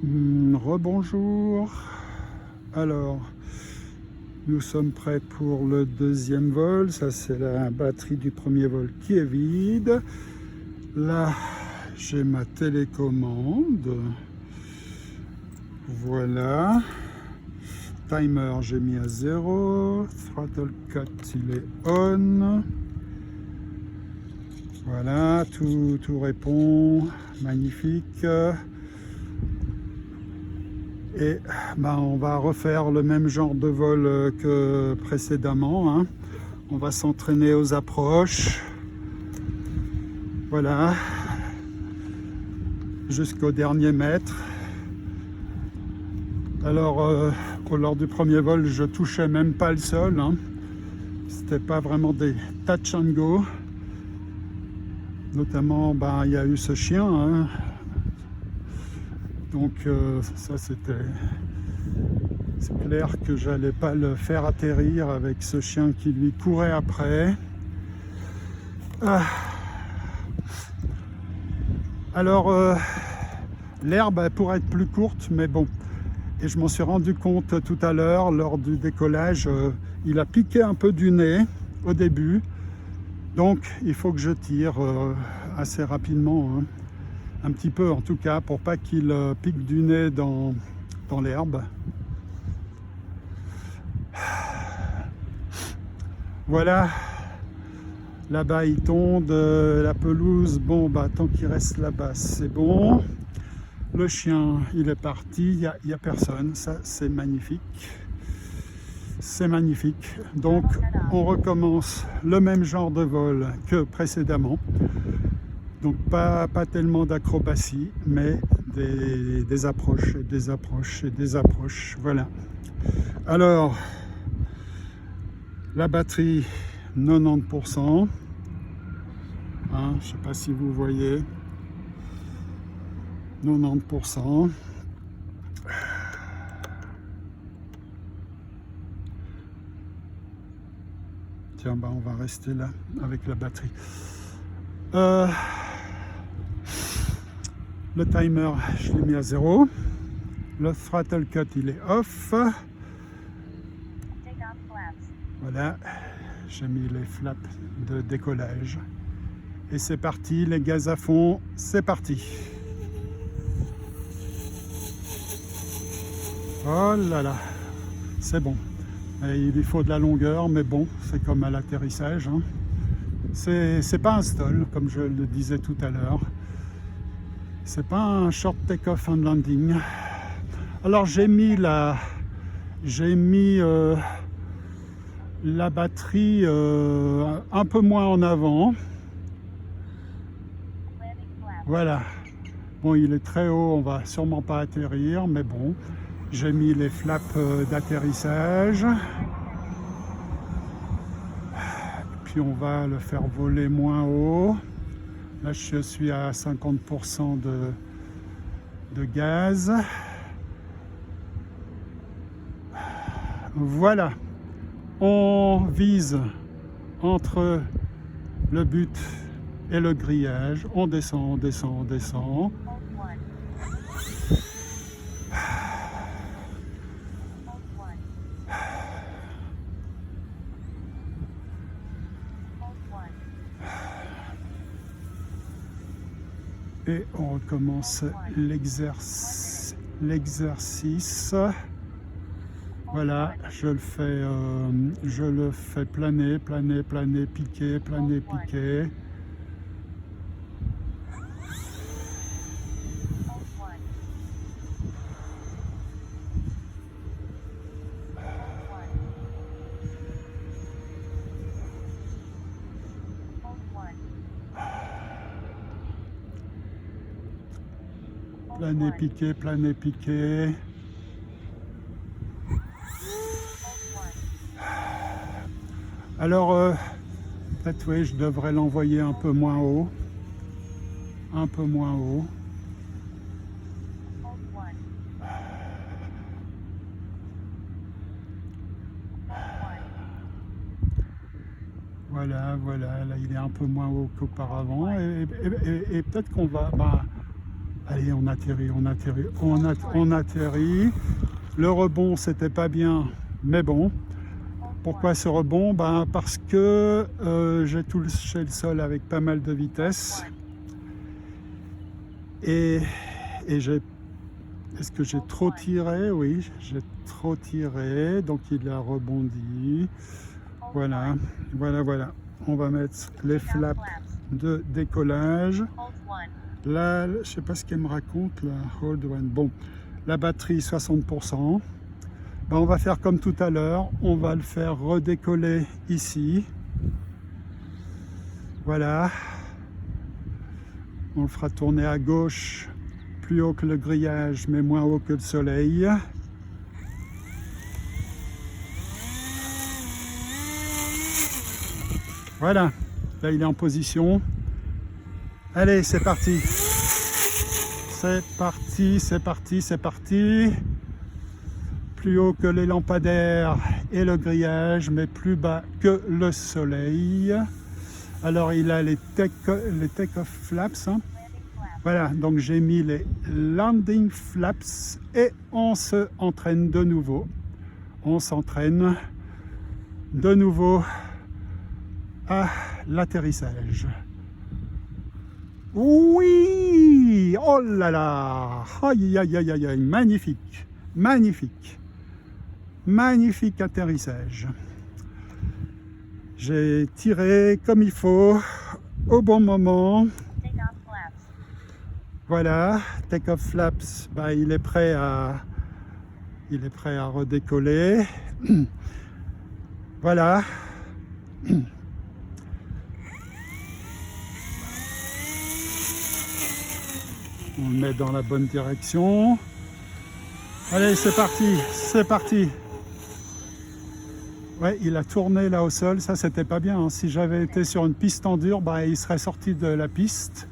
Rebonjour. Alors, nous sommes prêts pour le deuxième vol. Ça, c'est la batterie du premier vol qui est vide. Là, j'ai ma télécommande. Voilà. Timer, j'ai mis à 0. Throttle cut, il est on. Voilà, tout répond. Magnifique. Et on va refaire le même genre de vol que précédemment, hein. On va s'entraîner aux approches. Voilà. Jusqu'au dernier mètre. Alors, lors du premier vol, je touchais même pas le sol, hein. C'était pas vraiment des touch and go. Notamment, il y a eu ce chien, hein. Donc ça, c'est clair que j'allais pas le faire atterrir avec ce chien qui lui courait après. Alors, l'herbe pourrait être plus courte, mais bon. Et je m'en suis rendu compte tout à l'heure, lors du décollage, il a piqué un peu du nez au début. Donc, il faut que je tire assez rapidement, hein. Un petit peu en tout cas, pour pas qu'il pique du nez dans l'herbe. Voilà, là-bas il tombe, la pelouse, bon tant qu'il reste là-bas c'est bon. Le chien il est parti, il y a personne, ça c'est magnifique. C'est magnifique. Donc on recommence le même genre de vol que précédemment. Donc pas tellement d'acrobatie, mais des approches et des approches et des approches. Voilà. Alors, la batterie 90%. Hein, je ne sais pas si vous voyez. 90%. Tiens, on va rester là avec la batterie. Le timer, je l'ai mis à 0. Le throttle cut, il est off. Voilà, j'ai mis les flaps de décollage. Et c'est parti, les gaz à fond, c'est parti. Oh là là, c'est bon. Et il lui faut de la longueur, mais bon, c'est comme à l'atterrissage, hein. C'est pas un stall, comme je le disais tout à l'heure. C'est pas un short take-off and landing. Alors j'ai mis la batterie un peu moins en avant. Voilà. Bon, il est très haut, on va sûrement pas atterrir, mais bon. J'ai mis les flaps d'atterrissage. Puis on va le faire voler moins haut. Là, je suis à 50% de gaz. Voilà. On vise entre le but et le grillage. On descend, on descend, on descend. Et on recommence l'exercice. Voilà, je le fais planer, planer, planer, piquer, planer, piquer. Planer, piquer, planer, piquer. Alors, peut-être oui, je devrais l'envoyer un peu moins haut. Un peu moins haut. Voilà, voilà, là il est un peu moins haut qu'auparavant. Et peut-être qu'on va... Allez, on atterrit, on atterrit. Le rebond, c'était pas bien, mais bon. Pourquoi ce rebond? Ben, parce que j'ai touché le sol avec pas mal de vitesse. Et est-ce que j'ai trop tiré? Oui, j'ai trop tiré, donc il a rebondi. Voilà, voilà. On va mettre les flaps de décollage. Là, je sais pas ce qu'elle me raconte, là. Hold one. Bon, la batterie 60%. Ben, on va faire comme tout à l'heure, on va le faire redécoller ici. Voilà. On le fera tourner à gauche, plus haut que le grillage, mais moins haut que le soleil. Voilà, là il est en position. Allez, c'est parti. C'est parti. Plus haut que les lampadaires et le grillage, mais plus bas que le soleil. Alors il a les take-off flaps. Hein. Voilà, donc j'ai mis les landing flaps et on se entraîne de nouveau. On s'entraîne de nouveau à l'atterrissage. Oui! Oh là là! Aïe, aïe, aïe, aïe, aïe, magnifique! Magnifique atterrissage. J'ai tiré comme il faut, au bon moment. Voilà, take-off flaps, bah, il est prêt à redécoller. Voilà. On le met dans la bonne direction. Allez, c'est parti. Ouais, il a tourné là au sol, ça c'était pas bien. Hein. Si j'avais été sur une piste en dur, bah, il serait sorti de la piste.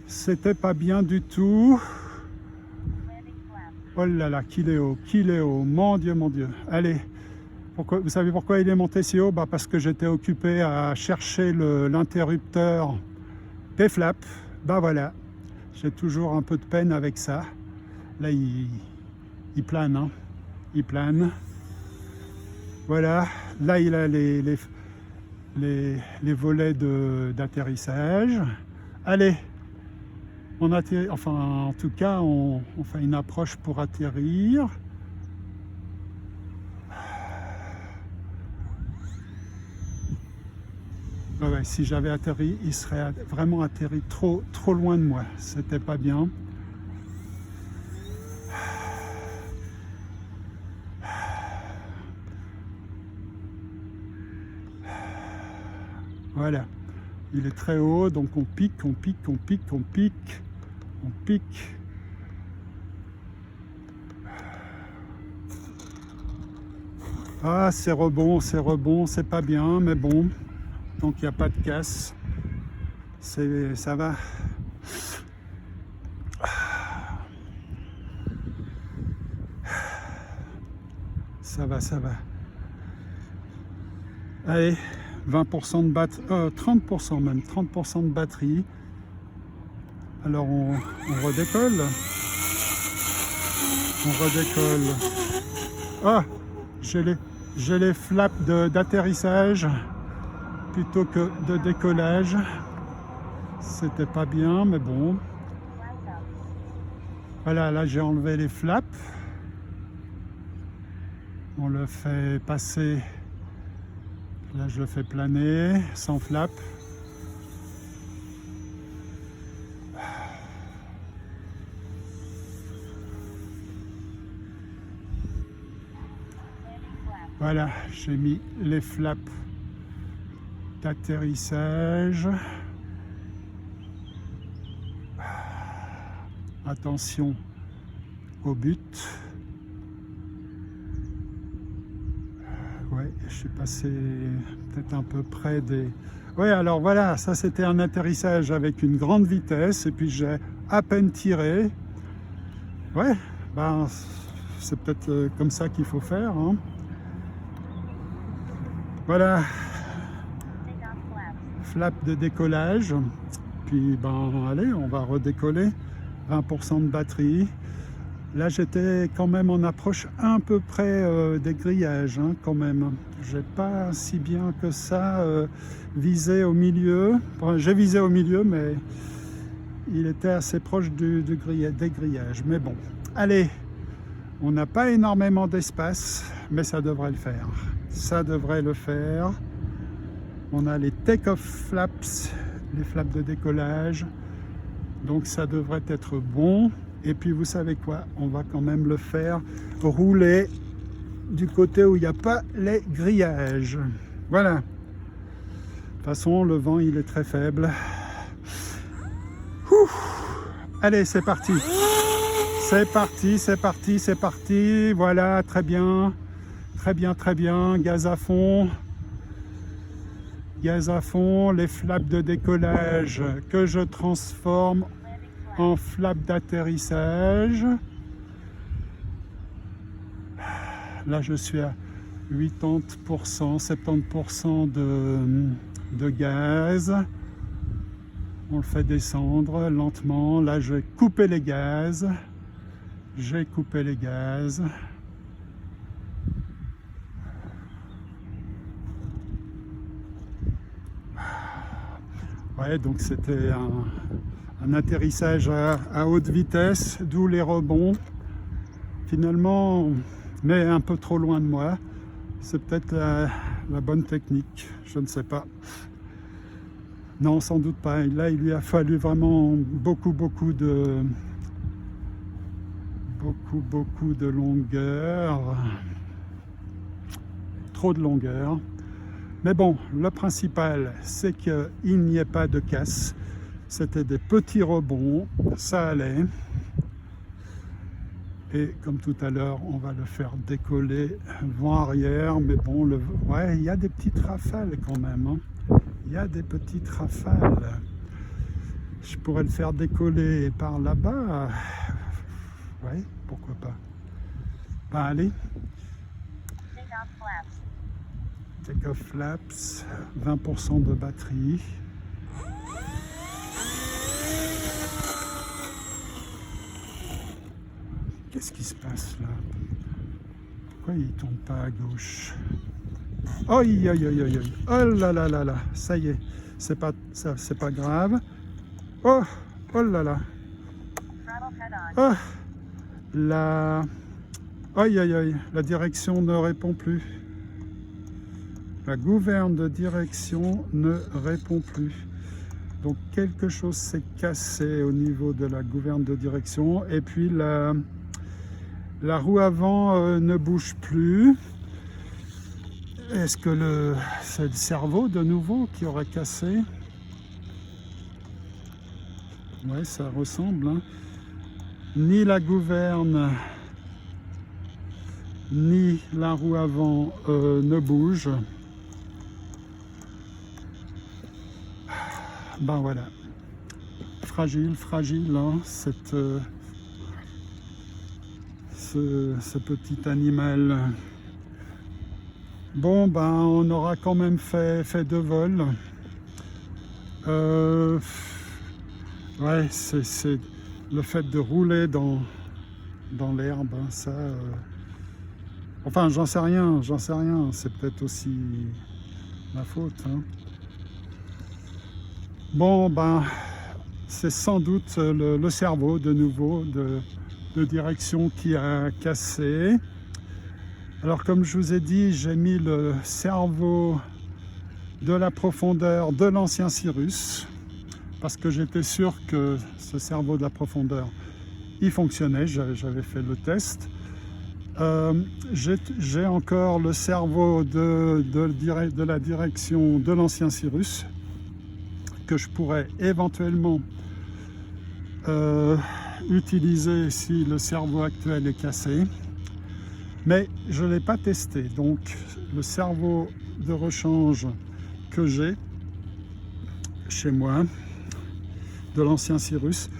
C'était pas bien du tout. Oh là là, qu'il est haut, mon Dieu. Allez, vous savez pourquoi il est monté si haut? Bah, parce que j'étais occupé à chercher l'interrupteur P-flap. Bah voilà, j'ai toujours un peu de peine avec ça. Là, il plane, hein. Il plane. Voilà, là il a les volets d'atterrissage. Allez, on atterrit, enfin en tout cas on fait une approche pour atterrir. Ouais, si j'avais atterri, il serait vraiment atterri trop loin de moi. C'était pas bien. Voilà, il est très haut, donc on pique. Ah, c'est rebond, c'est pas bien, mais bon, donc il n'y a pas de casse, ça va. Ça va. Allez. 20% de batterie, 30% même, 30% de batterie. Alors on redécolle. Ah, j'ai les flaps d'atterrissage plutôt que de décollage. C'était pas bien, mais bon. Voilà, là j'ai enlevé les flaps. On le fait passer. Là, je le fais planer, sans flap. Voilà, j'ai mis les flaps d'atterrissage. Attention au but. Ouais, je suis passé peut-être un peu près des... Ouais, alors voilà, ça c'était un atterrissage avec une grande vitesse et puis j'ai à peine tiré. Ouais, ben c'est peut-être comme ça qu'il faut faire. Hein. Voilà. Flap de décollage. puis ben allez, on va redécoller. 20% de batterie. Là j'étais quand même en approche un peu près des grillages hein, quand même. J'ai pas si bien que ça visé au milieu. Enfin, j'ai visé au milieu mais il était assez proche des grillages. Mais bon, allez, on n'a pas énormément d'espace, mais ça devrait le faire. Ça devrait le faire. On a les take-off flaps, les flaps de décollage. Donc ça devrait être bon. Et puis vous savez quoi, on va quand même le faire rouler du côté où il n'y a pas les grillages. Voilà. De toute façon, le vent il est très faible. Allez, c'est parti. C'est parti, c'est parti, c'est parti. Voilà, très bien. Très bien, très bien. Gaz à fond. Gaz à fond. Les flaps de décollage que je transforme en flap d'atterrissage. Là, je suis à 80%, 70% de gaz. On le fait descendre lentement. Là, je vais couper les gaz. J'ai coupé les gaz. Ouais, donc c'était un atterrissage à haute vitesse, d'où les rebonds. Finalement, mais un peu trop loin de moi. C'est peut-être la bonne technique, je ne sais pas. Non, sans doute pas. Là, il lui a fallu vraiment beaucoup de longueur. Trop de longueur. Mais bon, le principal, c'est qu'il n'y ait pas de casse. C'était des petits rebonds, ça allait. Et comme tout à l'heure, on va le faire décoller vent arrière. Mais bon, ouais, il y a des petites rafales quand même. Hein. Il y a des petites rafales. Je pourrais le faire décoller par là-bas. Ouais, pourquoi pas. Ben allez. Take-off flaps, 20% de batterie. Qu'est-ce qui se passe là? Pourquoi il ne tourne pas à gauche? Aïe, aïe, aïe, aïe, aïe. Oh là là là là, ça y est, c'est pas grave. Oh, oh là là. Oh, aïe, aïe, aïe, la direction ne répond plus. La gouverne de direction ne répond plus. Donc quelque chose s'est cassé au niveau de la gouverne de direction. Et puis la roue avant ne bouge plus. Est-ce que c'est le cerveau de nouveau qui aurait cassé? Ouais, ça ressemble. Hein. Ni la gouverne, ni la roue avant ne bougent. Ben voilà, fragile, hein, ce petit animal. Bon, ben on aura quand même fait 2 vols. Ouais, c'est le fait de rouler dans l'herbe, hein, ça. Enfin, j'en sais rien. C'est peut-être aussi ma faute. Hein. Bon, ben, c'est sans doute le cerveau, de nouveau, de direction qui a cassé. Alors, comme je vous ai dit, j'ai mis le cerveau de la profondeur de l'ancien Cirrus, parce que j'étais sûr que ce cerveau de la profondeur, il fonctionnait, j'avais fait le test. J'ai encore le cerveau de la direction de l'ancien Cirrus, que je pourrais éventuellement utiliser si le cerveau actuel est cassé, mais je ne l'ai pas testé. Donc le cerveau de rechange que j'ai chez moi de l'ancien Cirrus,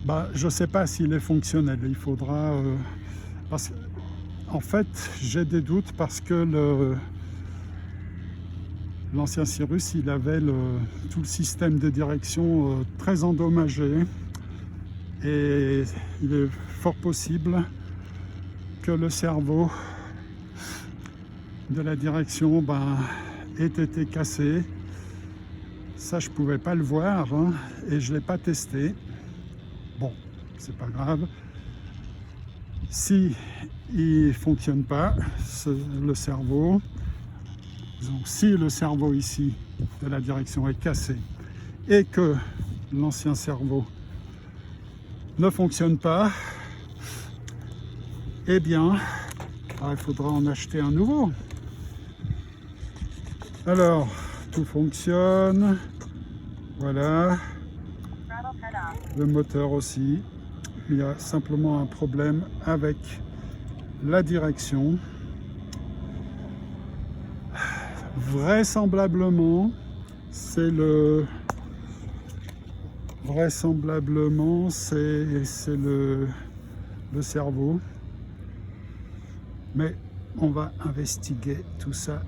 bah, je ne sais pas s'il est fonctionnel. Il faudra en fait j'ai des doutes parce que L'ancien Cyrus, il avait tout le système de direction très endommagé. Et il est fort possible que le cerveau de la direction ait été cassé. Ça, je ne pouvais pas le voir hein, et je ne l'ai pas testé. Bon, c'est pas grave. Si il ne fonctionne pas, le cerveau, donc si le cerveau ici de la direction est cassé et que l'ancien cerveau ne fonctionne pas, eh bien, il faudra en acheter un nouveau. Alors, tout fonctionne. Voilà. Le moteur aussi. Il y a simplement un problème avec la direction. Vraisemblablement, c'est le cerveau. Mais on va investiguer tout ça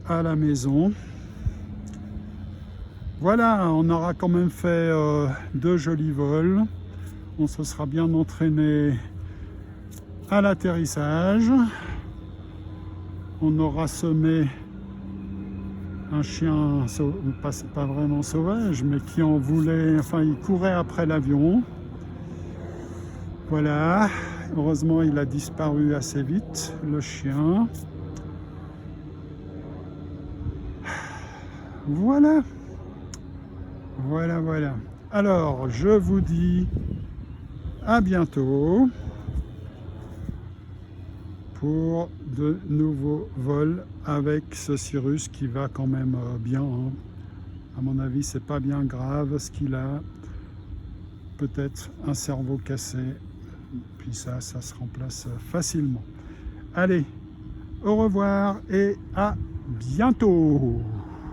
à la maison. Voilà, on aura quand même fait 2 jolis vols. On se sera bien entraîné à l'atterrissage. On aura semé un chien, pas vraiment sauvage, mais qui en voulait, enfin il courait après l'avion. Voilà, heureusement il a disparu assez vite, le chien. Voilà. Voilà. Alors, je vous dis à bientôt pour de nouveaux vols avec ce Cyrus qui va quand même bien. Hein. À mon avis, c'est pas bien grave ce qu'il a. Peut-être un cerveau cassé. Puis ça se remplace facilement. Allez, au revoir et à bientôt.